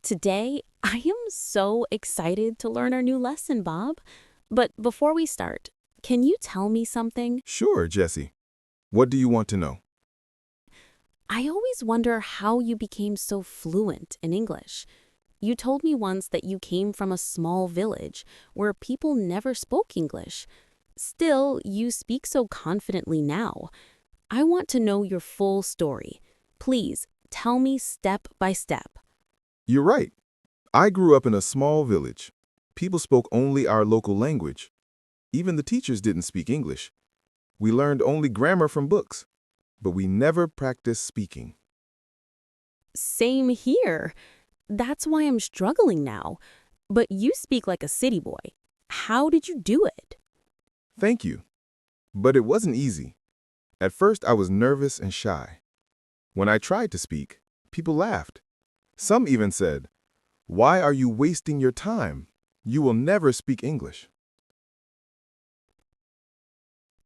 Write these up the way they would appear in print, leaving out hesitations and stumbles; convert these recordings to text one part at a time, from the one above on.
Today, I am so excited to learn our new lesson, Bob. But before we start, can you tell me something? Sure, Jesse. What do you want to know? I always wonder how you became so fluent in English. You told me once that you came from a small village where people never spoke English. Still, you speak so confidently now. I want to know your full story. Please, tell me step by step. You're right. I grew up in a small village. People spoke only our local language. Even the teachers didn't speak English. We learned only grammar from books, but we never practiced speaking. Same here. That's why I'm struggling now. But you speak like a city boy. How did you do it? Thank you. But it wasn't easy. At first, I was nervous and shy. When I tried to speak, people laughed. Some even said, "Why are you wasting your time? You will never speak English."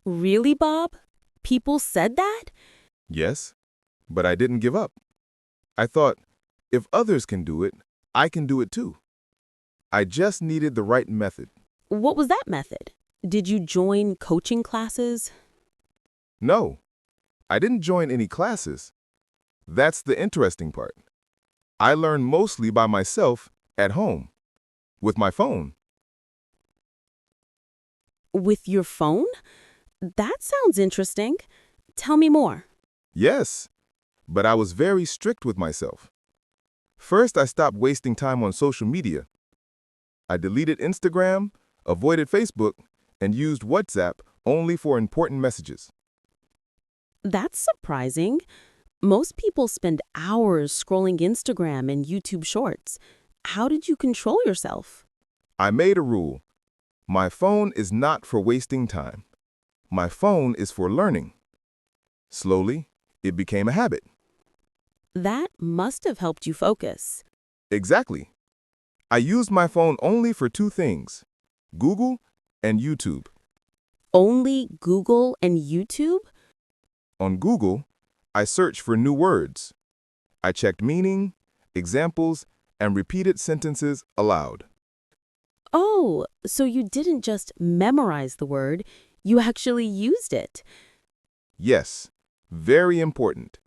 Really, Bob? People said that? Yes, but I didn't give up. I thought, if others can do it, I can do it too. I just needed the right method. What was that method? Did you join coaching classes? No, I didn't join any classes. That's the interesting part. I learned mostly by myself at home, with my phone. With your phone? That sounds interesting. Tell me more. Yes, but I was very strict with myself. First, I stopped wasting time on social media. I deleted Instagram, avoided Facebook, and used WhatsApp only for important messages. That's surprising. Most people spend hours scrolling Instagram and YouTube Shorts. How did you control yourself? I made a rule. My phone is not for wasting time. My phone is for learning. Slowly, it became a habit. That must have helped you focus. Exactly. I used my phone only for two things, Google and YouTube. Only Google and YouTube? On Google, I searched for new words. I checked meaning, examples, and repeated sentences aloud. Oh, so you didn't just memorize the word, you actually used it. Yes, very important.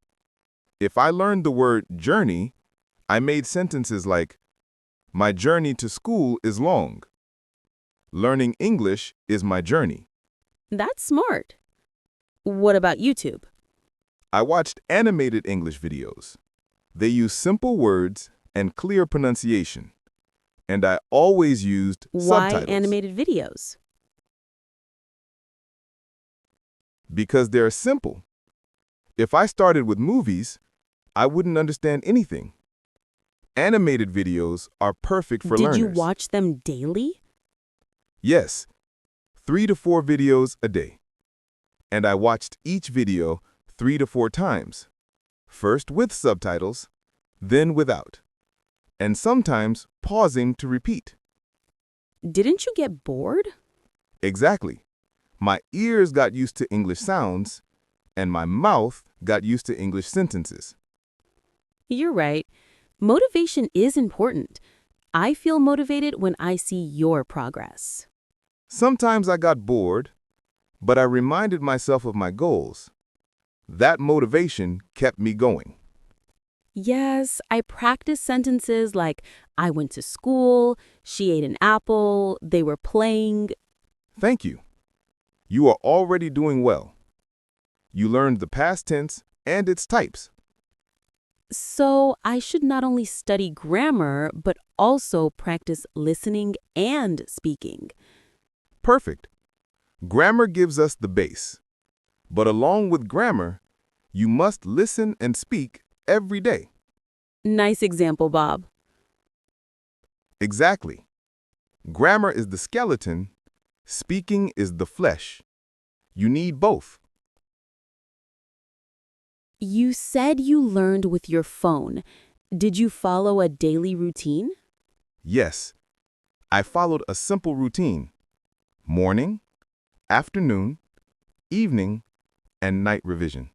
If I learned the word journey, I made sentences like, my journey to school is long. Learning English is my journey. That's smart. What about YouTube? I watched animated English videos. They use simple words and clear pronunciation. And I always used Why subtitles animated videos? because they're simple. If I started with movies, I wouldn't understand anything. Animated videos are perfect for Did you learners. watch them daily? Yes, 3 to 4 videos a day. And I watched each video 3 to 4 times. First with subtitles, then without. And sometimes pausing to repeat. Didn't you get bored? Exactly. My ears got used to English sounds, and my mouth got used to English sentences. You're right. Motivation is important. I feel motivated when I see your progress. Sometimes I got bored, but I reminded myself of my goals. That motivation kept me going. Yes, I practice sentences like I went to school, she ate an apple, they were playing. Thank you. You are already doing well. You learned the past tense and its types. So I should not only study grammar, but also practice listening and speaking. Perfect. Grammar gives us the base. But along with grammar, you must listen and speak every day. Nice example, Bob. Exactly. Grammar is the skeleton, speaking is the flesh. You need both. You said you learned with your phone. Did you follow a daily routine? Yes, I followed a simple routine. Morning, afternoon, evening, and night revision.